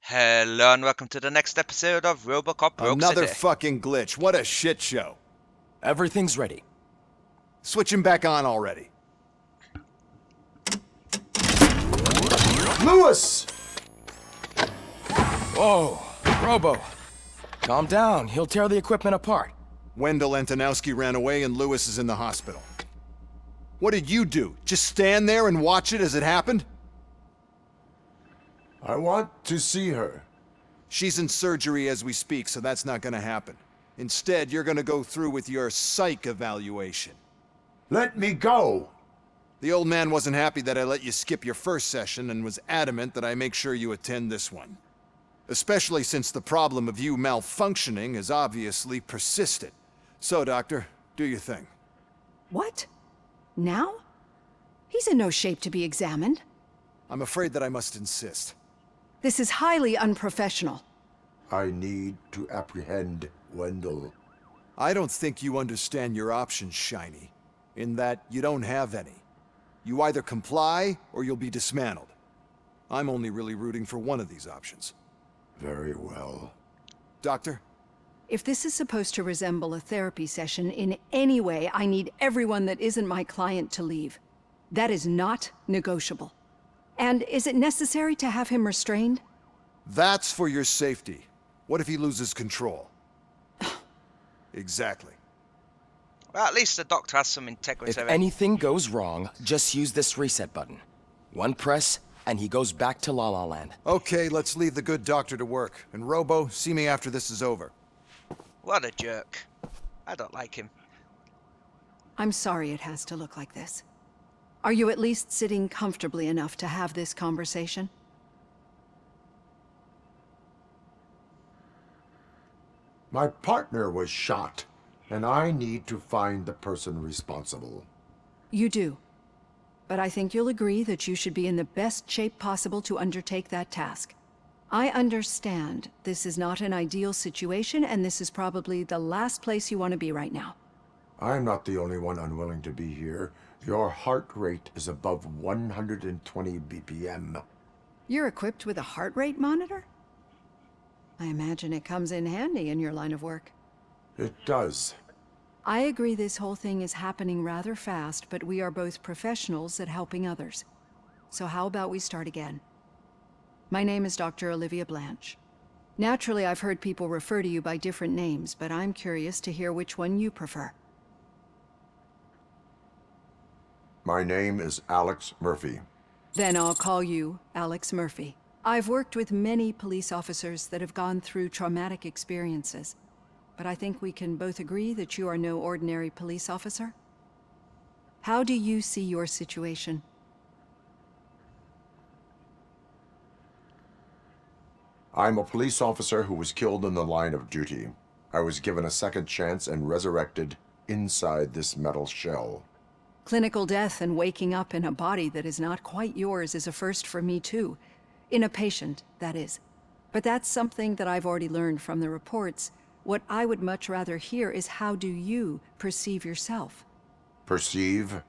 Hello and welcome to the next episode of Robocop Rogue Another City. fucking glitch. What a shit show. Everything's ready. Switch him back on already. Lewis! Whoa, Robo. Calm down, he'll tear the equipment apart. Wendell Antonowski ran away and Lewis is in the hospital. What did you do? Just stand there and watch it as it happened? I want to see her. She's in surgery as we speak, so that's not gonna happen. Instead, you're gonna go through with your psych evaluation. Let me go! The old man wasn't happy that I let you skip your first session and was adamant that I make sure you attend this one. Especially since the problem of you malfunctioning has obviously persisted. So, Doctor, do your thing. What? Now? He's in no shape to be examined. I'm afraid that I must insist. This is highly unprofessional. I need to apprehend Wendell. I don't think you understand your options, Shiny. In that you don't have any. You either comply or you'll be dismantled. I'm only really rooting for one of these options. Very well. Doctor? If this is supposed to resemble a therapy session in any way, I need everyone that isn't my client to leave. That is not negotiable. And is it necessary to have him restrained? That's for your safety. What if he loses control? Exactly. Well, at least the doctor has some integrity. If anything goes wrong, just use this reset button. One press, and he goes back to La La Land. Okay, let's leave the good doctor to work. And Robo, see me after this is over. What a jerk. I don't like him. I'm sorry it has to look like this. Are you at least sitting comfortably enough to have this conversation? My partner was shot, and I need to find the person responsible. You do. But I think you'll agree that you should be in the best shape possible to undertake that task. I understand this is not an ideal situation, and this is probably the last place you want to be right now. I'm not the only one unwilling to be here. Your heart rate is above 120 BPM. You're equipped with a heart rate monitor? I imagine it comes in handy in your line of work. It does. I agree this whole thing is happening rather fast, but we are both professionals at helping others. So how about we start again? My name is Dr. Olivia Blanche. Naturally, I've heard people refer to you by different names, but I'm curious to hear which one you prefer. My name is Alex Murphy. Then I'll call you Alex Murphy. I've worked with many police officers that have gone through traumatic experiences, but I think we can both agree that you are no ordinary police officer. How do you see your situation? I'm a police officer who was killed in the line of duty. I was given a second chance and resurrected inside this metal shell. Clinical death and waking up in a body that is not quite yours is a first for me too. In a patient, that is. But that's something that I've already learned from the reports. What I would much rather hear is how do you perceive yourself? Perceive?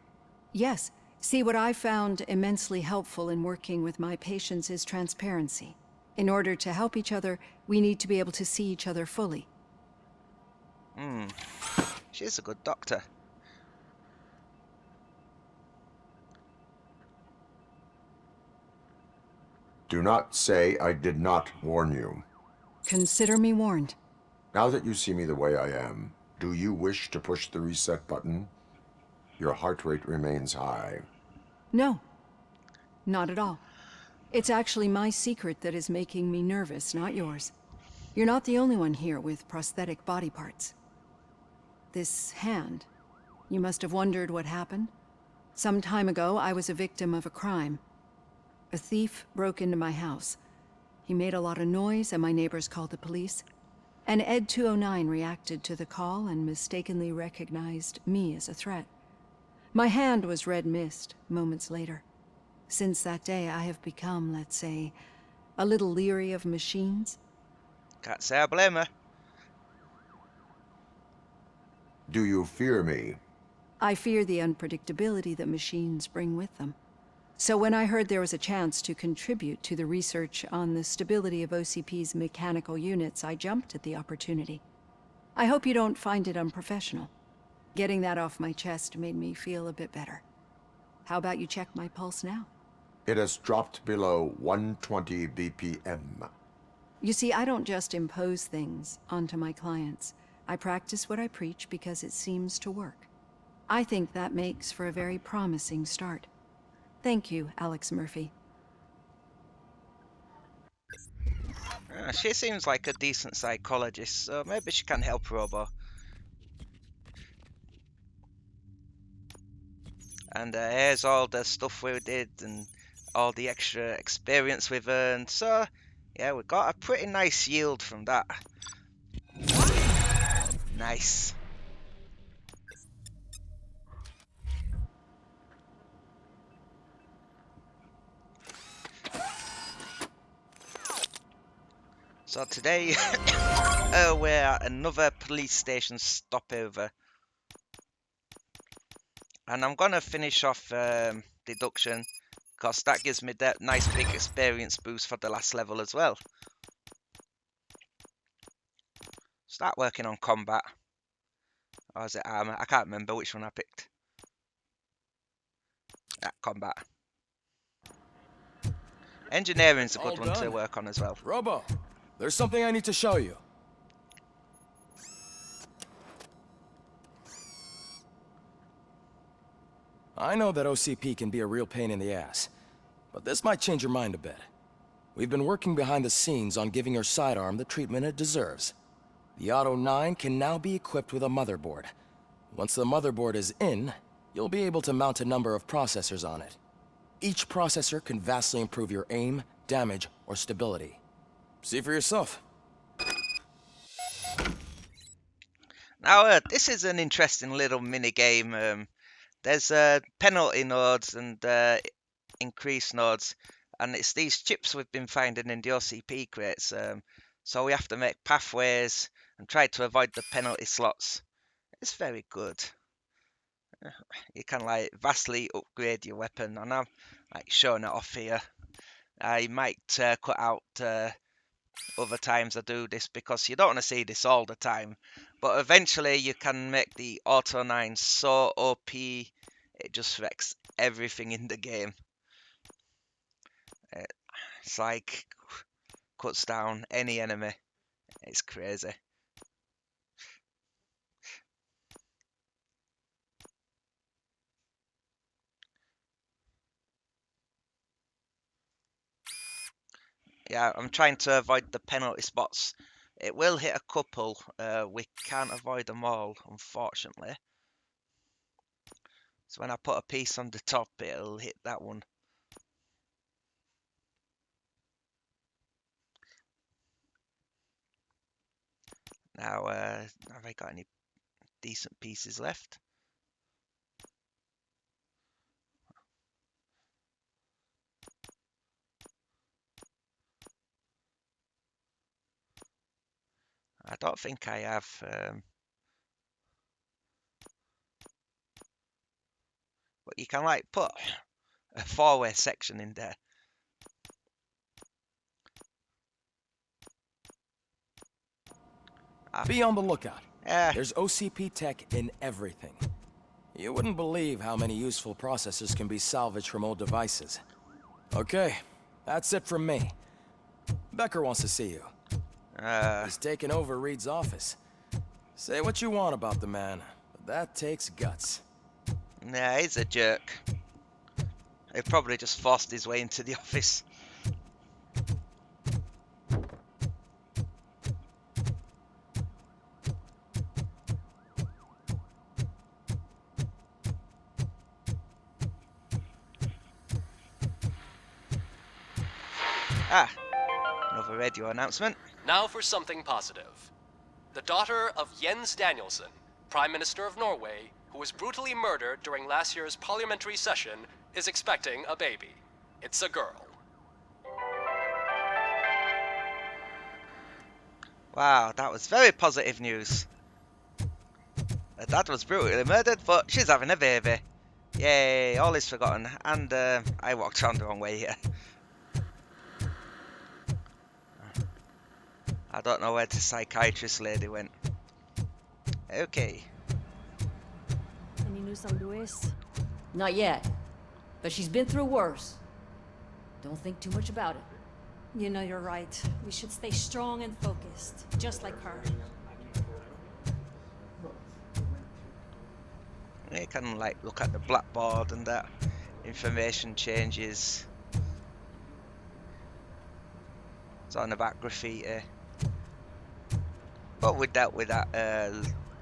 Yes. See, what I found immensely helpful in working with my patients is transparency. In order to help each other, we need to be able to see each other fully. She's a good doctor. Do not say I did not warn you. Consider me warned. Now that you see me the way I am, do you wish to push the reset button? Your heart rate remains high. No. Not at all. It's actually my secret that is making me nervous, not yours. You're not the only one here with prosthetic body parts. This hand, you must have wondered what happened. Some time ago, I was a victim of a crime. A thief broke into my house. He made a lot of noise and my neighbors called the police. And Ed 209 reacted to the call and mistakenly recognized me as a threat. My hand was red mist moments later. Since that day, I have become, let's say, a little leery of machines. Can't say I blame her. Do you fear me? I fear the unpredictability that machines bring with them. So when I heard there was a chance to contribute to the research on the stability of OCP's mechanical units, I jumped at the opportunity. I hope you don't find it unprofessional. Getting that off my chest made me feel a bit better. How about you check my pulse now? It has dropped below 120 BPM. You see, I don't just impose things onto my clients. I practice what I preach because it seems to work. I think that makes for a very promising start. Thank you, Alex Murphy. She seems like a decent psychologist, so maybe she can help Robo. And here's all the stuff we did and all the extra experience we've earned. So, yeah, we got a pretty nice yield from that. Nice. So today, we're at another police station stopover. And I'm gonna finish off deduction, because that gives me that nice big experience boost for the last level as well. Start working on combat. Or is it armor? I can't remember which one I picked. Yeah, combat. Engineering's a good one to work on as well. Robo, there's something I need to show you. I know that OCP can be a real pain in the ass, but this might change your mind a bit. We've been working behind the scenes on giving your sidearm the treatment it deserves. The Auto 9 can now be equipped with a motherboard. Once the motherboard is in, you'll be able to mount a number of processors on it. Each processor can vastly improve your aim, damage, or stability. See for yourself. Now, this is an interesting little mini game. There's penalty nodes and increase nodes, and it's these chips we've been finding in the OCP crates. So we have to make pathways and try to avoid the penalty slots. It's very good. You can like vastly upgrade your weapon, and I'm like showing it off here. I might cut out other times I do this because you don't want to see this all the time. But eventually you can make the Auto 9 so OP, it just wrecks everything in the game. It's like cuts down any enemy. It's crazy. Yeah, I'm trying to avoid the penalty spots. It will hit a couple. We can't avoid them all, unfortunately. So when I put a piece on the top, it'll hit that one. Now, have I got any decent pieces left? I don't think I have. But you can like put a four-way section in there. Be on the lookout. Yeah. There's OCP tech in everything. You wouldn't believe how many useful processors can be salvaged from old devices. Okay, that's it from me. Becker wants to see you. He's taken over Reed's office. Say what you want about the man, but that takes guts. Nah, he's a jerk. He probably just forced his way into the office. Another radio announcement. Now for something positive. The daughter of Jens Danielson, Prime Minister of Norway, who was brutally murdered during last year's parliamentary session, is expecting a baby. It's a girl. Wow, that was very positive news. Her dad was brutally murdered, but she's having a baby. Yay, all is forgotten. And I walked around the wrong way here. I don't know where the psychiatrist lady went. Okay. Any news on Luis? Not yet. But she's been through worse. Don't think too much about it. You know you're right. We should stay strong and focused, just like her. You can like look at the blackboard and that information changes. It's on about graffiti. But we dealt with that a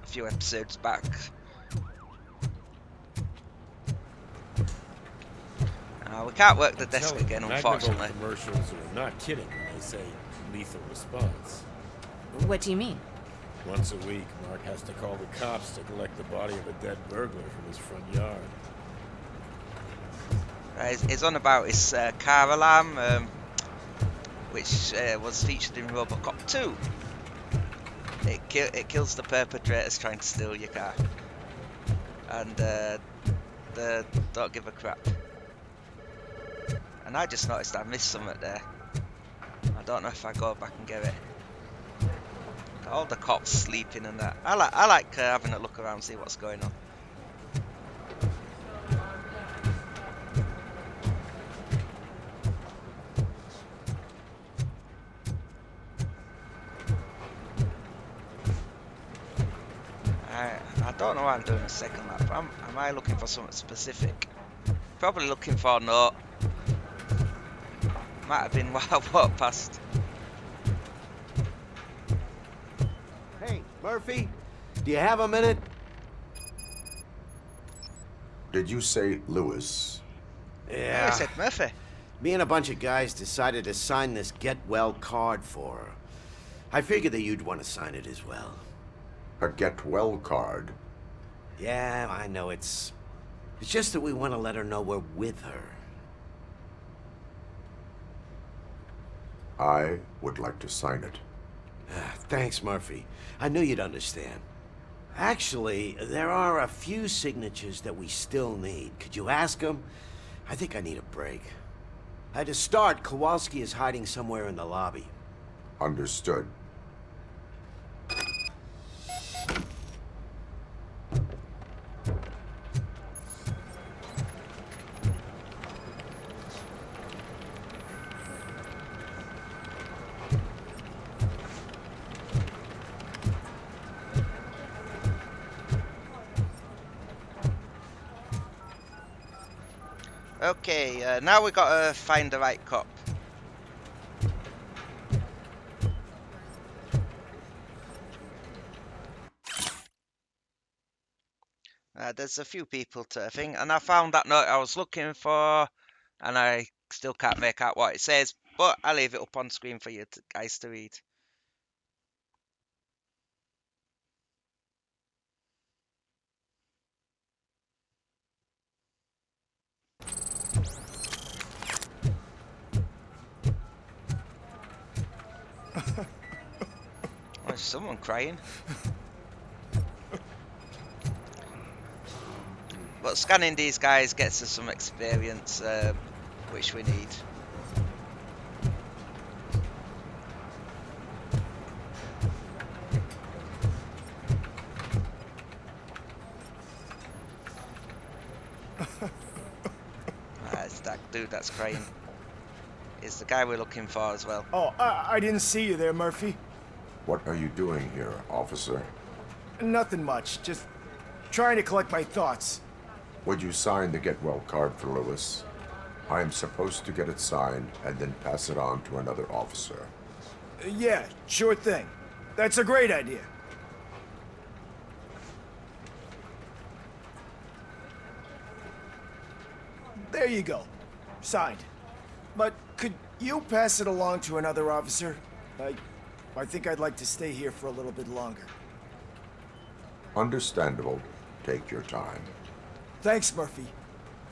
few episodes back. We can't work the desk again, unfortunately. Commercials are not kidding when they say lethal response. What do you mean? Once a week, Mark has to call the cops to collect the body of a dead burglar from his front yard. It's on about his car alarm, which was featured in Robocop 2. It kills the perpetrators trying to steal your car, and they don't give a crap. And I just noticed I missed something there. I don't know if I go back and get it. All the cops sleeping and that. I like having a look around, see what's going on. I don't know why I'm doing a second lap. Am I looking for something specific? Probably looking for a note. Might have been while I walked past. Hey, Murphy, do you have a minute? Did you say Lewis? I said Murphy. Me and a bunch of guys decided to sign this get well card for her. I figured that you'd want to sign it as well. A get well card? Yeah, I know it's just that we want to let her know we're with her. I would like to sign it. Thanks, Murphy. I knew you'd understand. Actually, there are a few signatures that we still need. Could you ask them? I think I need a break. To start, Kowalski is hiding somewhere in the lobby. Understood. Okay, now we gotta find the right cop. There's a few people to think, and I found that note I was looking for, and I still can't make out what it says, but I'll leave it up on screen for you guys to read. Oh, is someone crying? But scanning these guys gets us some experience, which we need. It's that dude that's crying. It's the guy we're looking for as well. Oh, I didn't see you there, Murphy. What are you doing here, officer? Nothing much, just trying to collect my thoughts. Would you sign the get well card for Lewis? I am supposed to get it signed and then pass it on to another officer. Yeah, sure thing. That's a great idea. There you go. Signed. But could you pass it along to another officer? I think I'd like to stay here for a little bit longer. Understandable. Take your time. Thanks, Murphy.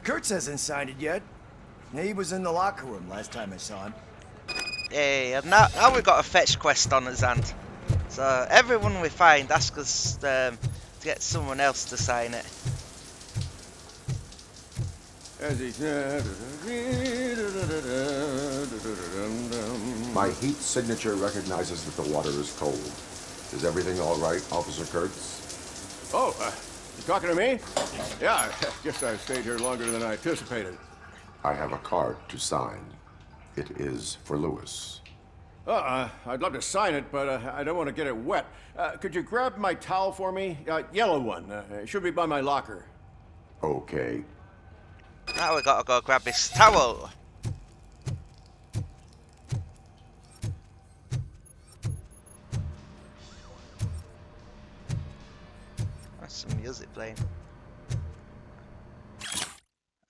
Kurtz hasn't signed it yet. He was in the locker room last time I saw him. Hey, and now we've got a fetch quest on his hand. So everyone we find, ask us to get someone else to sign it. As he... My heat signature recognizes that the water is cold. Is everything all right, Officer Kurtz? Oh, you talking to me? Yeah, I guess I stayed here longer than I anticipated. I have a card to sign. It is for Lewis. I'd love to sign it, but I don't want to get it wet. Could you grab my towel for me? Yellow one. It should be by my locker. Okay. Now we gotta go grab his towel. That's some music playing.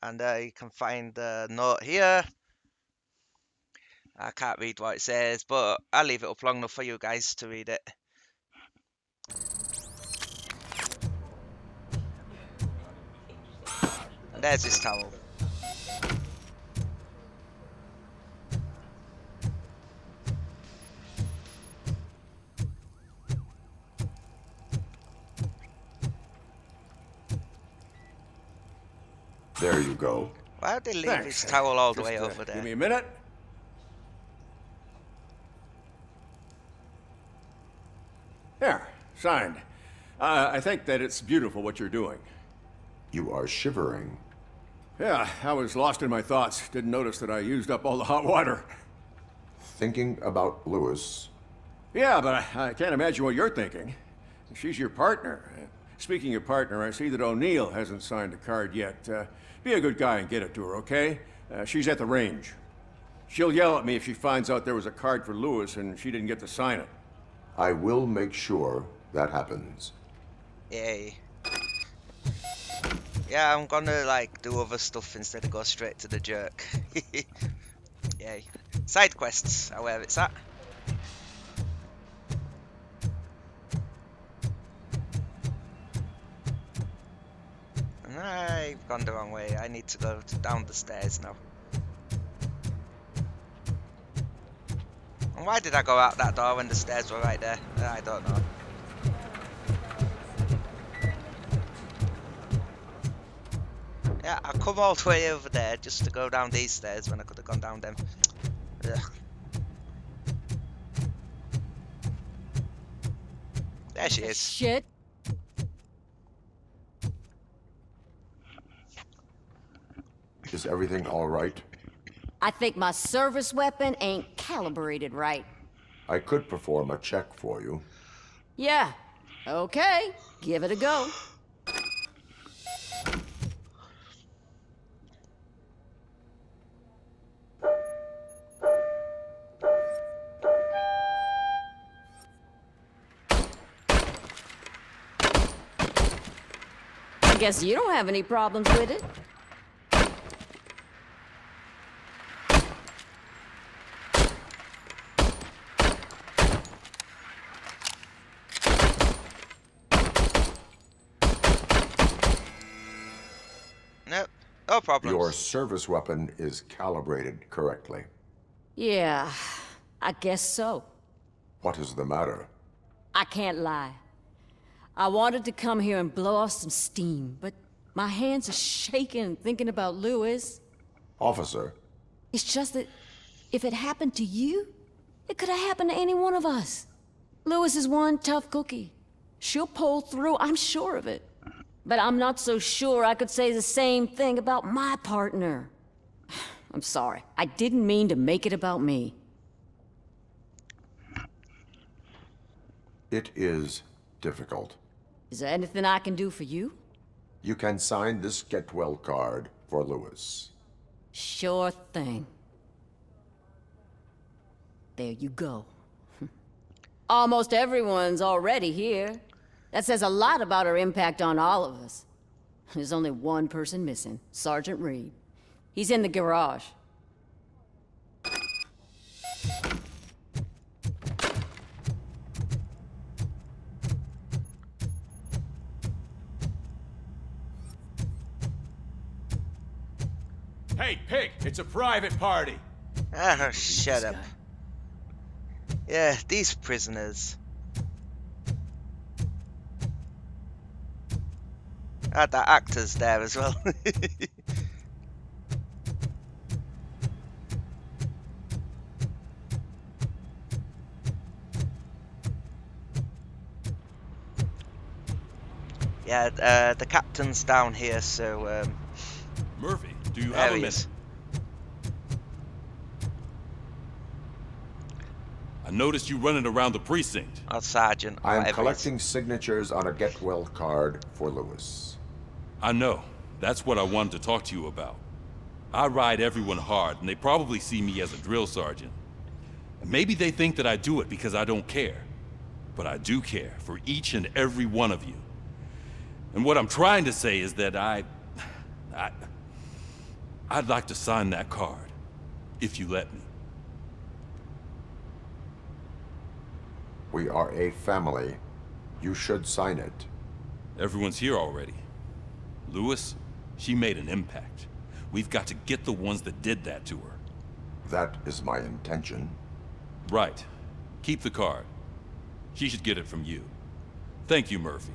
And you can find the note here. I can't read what it says, but I'll leave it up long enough for you guys to read it. And there's his towel. There you go. Why would they leave Thanks. his towel all the way Just, over there? Give me a minute. There, signed. I think that it's beautiful what you're doing. You are shivering. Yeah, I was lost in my thoughts. Didn't notice that I used up all the hot water. Thinking about Lewis. Yeah, but I can't imagine what you're thinking. She's your partner. Speaking of partner, I see that O'Neill hasn't signed a card yet. Be a good guy and get it to her, okay? She's at the range. She'll yell at me if she finds out there was a card for Lewis and she didn't get to sign it. I will make sure that happens. Yay. Yeah, I'm gonna like do other stuff instead of go straight to the jerk. Yay. Side quests are where it's at. And I've gone the wrong way. I need to go down the stairs now. And why did I go out that door when the stairs were right there? I don't know. Yeah, I come all the way over there just to go down these stairs when I could have gone down them. Ugh. There she is. Shit. Is everything all right? I think my service weapon ain't calibrated right. I could perform a check for you. Yeah. Okay. Give it a go. I guess you don't have any problems with it. Nope, no problems. Your service weapon is calibrated correctly. Yeah, I guess so. What is the matter? I can't lie. I wanted to come here and blow off some steam, but my hands are shaking thinking about Lewis. Officer, It's just that if it happened to you, it could have happened to any one of us. Lewis is one tough cookie. She'll pull through, I'm sure of it. But I'm not so sure I could say the same thing about my partner. I'm sorry. I didn't mean to make it about me. it is difficult. Is there anything I can do for you? You can sign this get well card for Lewis. Sure thing. There you go. Almost everyone's already here. That says a lot about her impact on all of us. There's only one person missing, Sergeant Reed. He's in the garage. Hey, Pig, it's a private party. Ah, shut up. Yeah, these prisoners. Ah, the actor's there as well. Yeah, the captain's down here, so Murphy, do you have there a he minute? is. I noticed you running around the precinct. Or sergeant, I am whatever he is. collecting signatures on a get well card for Lewis. I know. That's what I wanted to talk to you about. I ride everyone hard, and they probably see me as a drill sergeant. And maybe they think that I do it because I don't care. But I do care for each and every one of you. And what I'm trying to say is that I'd like to sign that card, if you let me. We are a family. You should sign it. Everyone's here already. Lewis, she made an impact. We've got to get the ones that did that to her. That is my intention. Right. Keep the card. She should get it from you. Thank you, Murphy.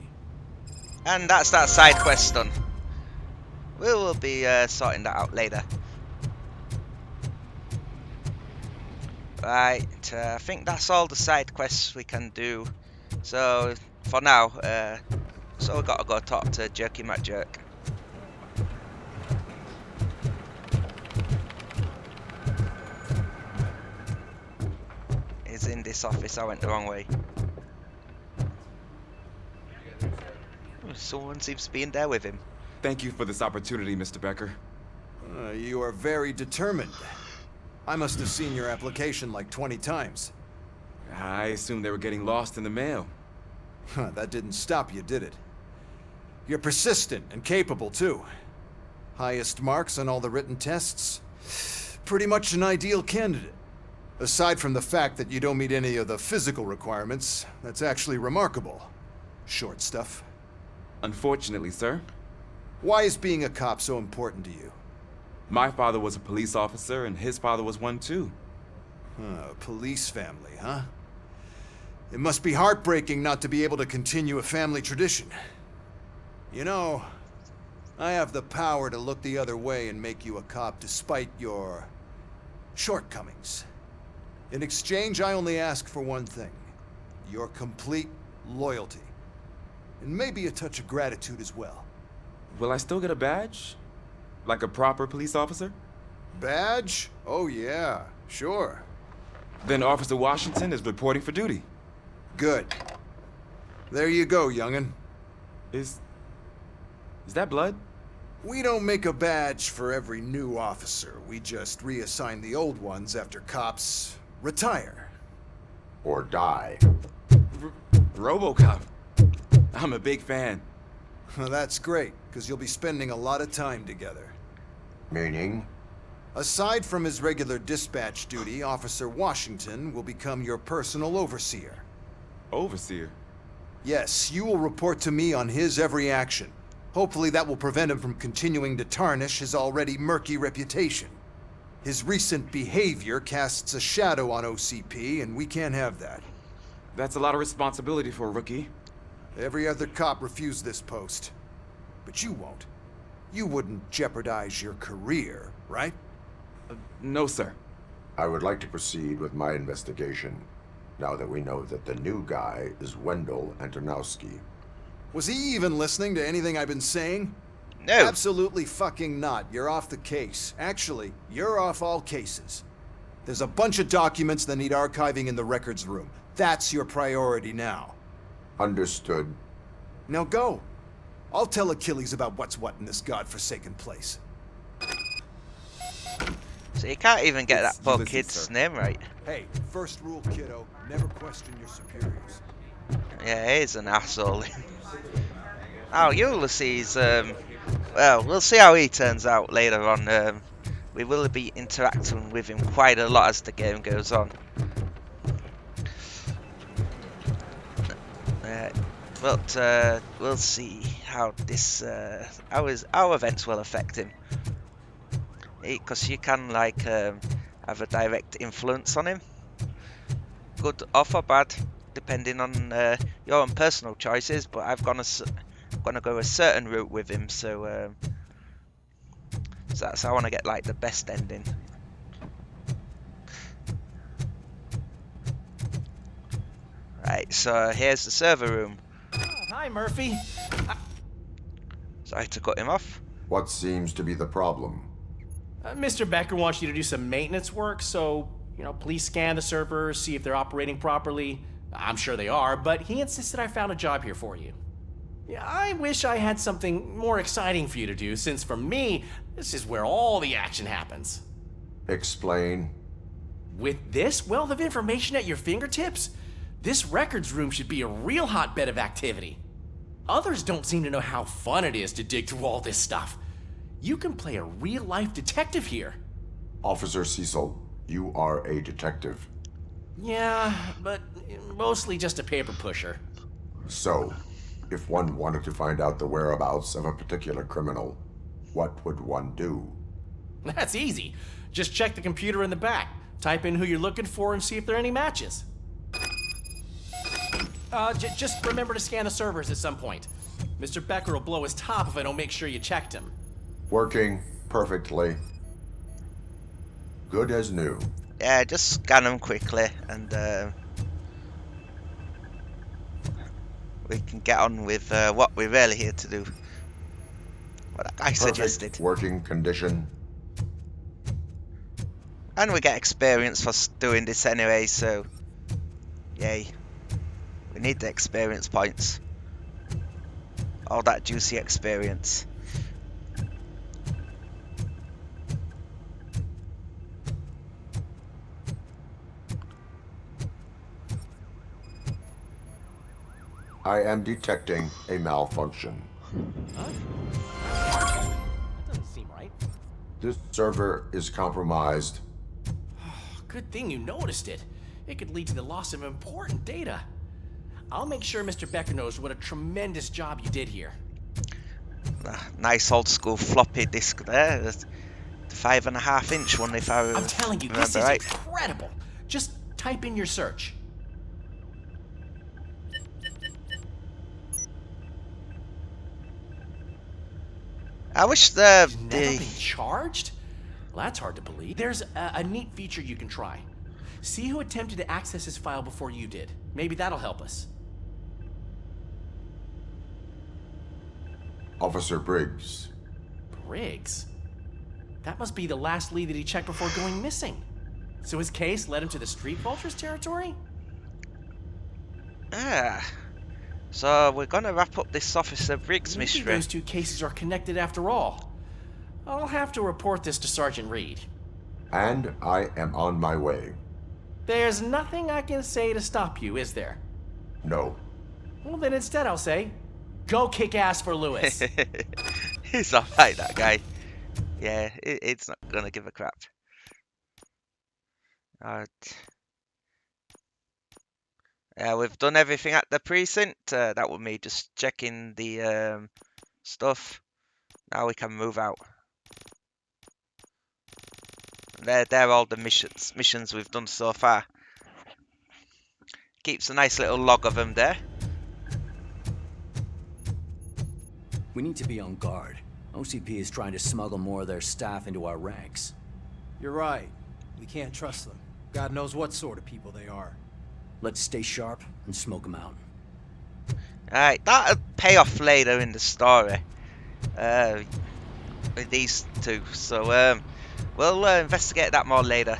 And that's that side quest done. We will be sorting that out later. Right, I think that's all the side quests we can do. So, for now, so we've got to go talk to Jerky McJerk. He's in this office, I went the wrong way. Oh, someone seems to be in there with him. Thank you for this opportunity, Mr. Becker. You are very determined. I must have seen your application like 20 times. I assumed they were getting lost in the mail. That didn't stop you, did it? You're persistent and capable, too. Highest marks on all the written tests. Pretty much an ideal candidate. Aside from the fact that you don't meet any of the physical requirements, that's actually remarkable. Short stuff. Unfortunately, sir. Why is being a cop so important to you? My father was a police officer, and his father was one too. A police family, huh? It must be heartbreaking not to be able to continue a family tradition. You know, I have the power to look the other way and make you a cop despite your shortcomings. In exchange, I only ask for one thing. Your complete loyalty. And maybe a touch of gratitude as well. Will I still get a badge? Like a proper police officer? Badge? Oh yeah, sure. Then Officer Washington is reporting for duty. Good. There you go, young'un. Is that blood? We don't make a badge for every new officer. We just reassign the old ones after cops retire. Or die. Robocop. I'm a big fan. Well, that's great, because you'll be spending a lot of time together. Meaning? Aside from his regular dispatch duty, Officer Washington will become your personal overseer. Overseer? Yes, you will report to me on his every action. Hopefully that will prevent him from continuing to tarnish his already murky reputation. His recent behavior casts a shadow on OCP, and we can't have that. That's a lot of responsibility for a rookie. Every other cop refused this post. But you won't. You wouldn't jeopardize your career, right? No, sir. I would like to proceed with my investigation, now that we know that the new guy is Wendell Antonowski. Was he even listening to anything I've been saying? No. Absolutely fucking not. You're off the case. Actually, you're off all cases. There's a bunch of documents that need archiving in the records room. That's your priority now. Understood. Now go. I'll tell Achilles about what's what in this godforsaken place. So you can't even get It's that poor Ulysses, kid's sir. name right. Hey, first rule, kiddo. Never question your superiors. Yeah, he's an asshole. Oh, Ulysses, well, we'll see how he turns out later on. We will be interacting with him quite a lot as the game goes on. But we'll see how this, how events will affect him. Because you can, like, have a direct influence on him. Good or for bad, depending on your own personal choices, but I've gonna go a certain route with him, so that's how I want to get like the best ending. Right, so here's the server room. Hi, Murphy. Sorry to cut him off. What seems to be the problem? Mr. Becker wants you to do some maintenance work, so, please scan the servers, see if they're operating properly. I'm sure they are, but he insisted I found a job here for you. Yeah, I wish I had something more exciting for you to do, since for me, this is where all the action happens. Explain. With this wealth of information at your fingertips, this records room should be a real hotbed of activity. Others don't seem to know how fun it is to dig through all this stuff. You can play a real-life detective here. Officer Cecil, you are a detective. Yeah, but mostly just a paper pusher. So, if one wanted to find out the whereabouts of a particular criminal, what would one do? That's easy. Just check the computer in the back, type in who you're looking for, and see if there are any matches. Just remember to scan the servers at some point. Mr. Becker will blow his top if I don't make sure you checked him. Working perfectly. Good as new. Yeah, just scan them quickly and we can get on with what we're really here to do. What I suggested. Perfect working condition. And we get experience for doing this anyway, so yay. We need the experience points. All that juicy experience. I am detecting a malfunction. Huh? That doesn't seem right. This server is compromised. Good thing you noticed it. It could lead to the loss of important data. I'll make sure Mr. Becker knows what a tremendous job you did here. Nice old school floppy disk there. The 5.5 inch one, if I I'm telling you, this is right. incredible. Just type in your search. I wish the You've never been charged? Well, that's hard to believe. There's a neat feature you can try. See who attempted to access his file before you did. Maybe that'll help us. Officer Briggs. Briggs? That must be the last lead that he checked before going missing. So his case led him to the Street Vultures territory? So we're gonna wrap up this Officer Briggs Maybe mystery. those two cases are connected after all. I'll have to report this to Sergeant Reed. And I am on my way. There's nothing I can say to stop you, is there? No. Well, then instead I'll say, go kick ass for Lewis. He's alright, that guy. Yeah, it's not gonna give a crap. Alright. We've done everything at the precinct. That was me just checking the stuff. Now we can move out. They're all the missions we've done so far. Keeps a nice little log of them there. We need to be on guard. OCP is trying to smuggle more of their staff into our ranks. You're right. We can't trust them. God knows what sort of people they are. Let's stay sharp and smoke them out. Alright, that'll pay off later in the story. With these two. So, we'll investigate that more later.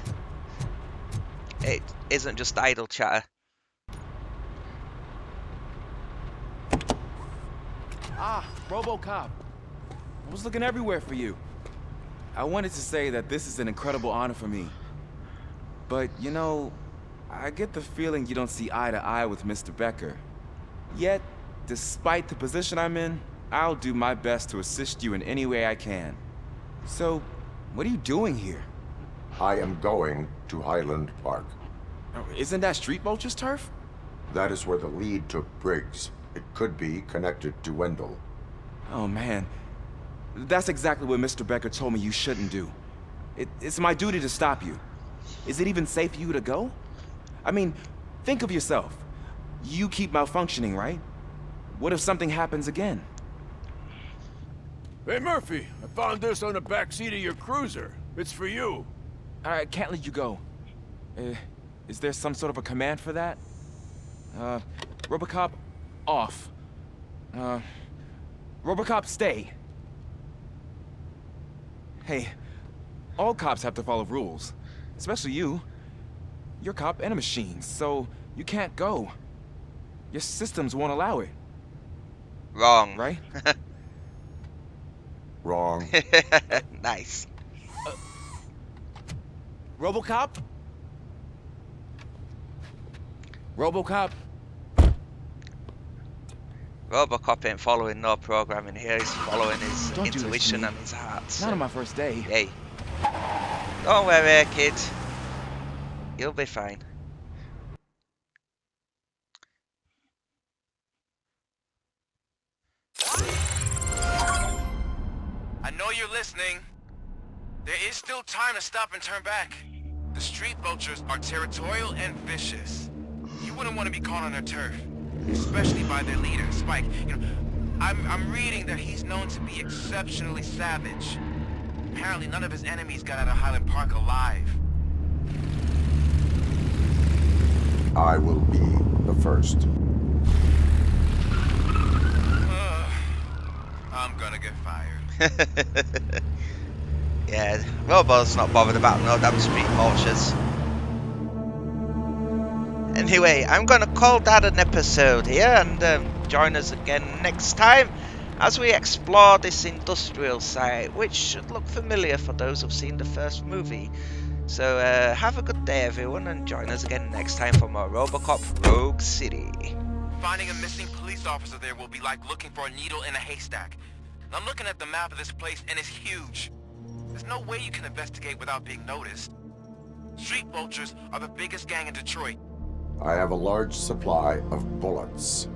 It isn't just idle chatter. Ah, Robocop. I was looking everywhere for you. I wanted to say that this is an incredible honor for me. But, you know, I get the feeling you don't see eye to eye with Mr. Becker. Yet, despite the position I'm in, I'll do my best to assist you in any way I can. So, what are you doing here? I am going to Highland Park. Isn't that Street Vulture's turf? That is where the lead took Briggs. It could be connected to Wendell. Oh, man. That's exactly what Mr. Becker told me you shouldn't do. It's my duty to stop you. Is it even safe for you to go? I mean, think of yourself. You keep malfunctioning, right? What if something happens again? Hey, Murphy, I found this on the back seat of your cruiser. It's for you. I can't let you go. Is there some sort of a command for that? Robocop, off. Robocop, stay. Hey, all cops have to follow rules. Especially you. You're a cop and a machine, so you can't go. Your systems won't allow it. Wrong. Right? Wrong. Nice. Robocop? Robocop? Robocop ain't following no programming here. He's following his Don't do this to intuition me. and his heart. Not on my first day. Hey. Don't worry, kid. You'll be fine. I know you're listening. There is still time to stop and turn back. The street vultures are territorial and vicious. You wouldn't want to be caught on their turf, especially by their leader, Spike. You know, I'm reading that he's known to be exceptionally savage. Apparently none of his enemies got out of Highland Park alive. I will be the first. I'm gonna get fired. Yeah, Robo's not bothered about no damn street vultures. Anyway, I'm gonna call that an episode here, and join us again next time as we explore this industrial site, which should look familiar for those who've seen the first movie. So have a good day, everyone, and join us again next time for more Robocop Rogue City. Finding a missing police officer there will be like looking for a needle in a haystack. I'm looking at the map of this place, and it's huge. There's no way you can investigate without being noticed. Street vultures are the biggest gang in Detroit. I have a large supply of bullets.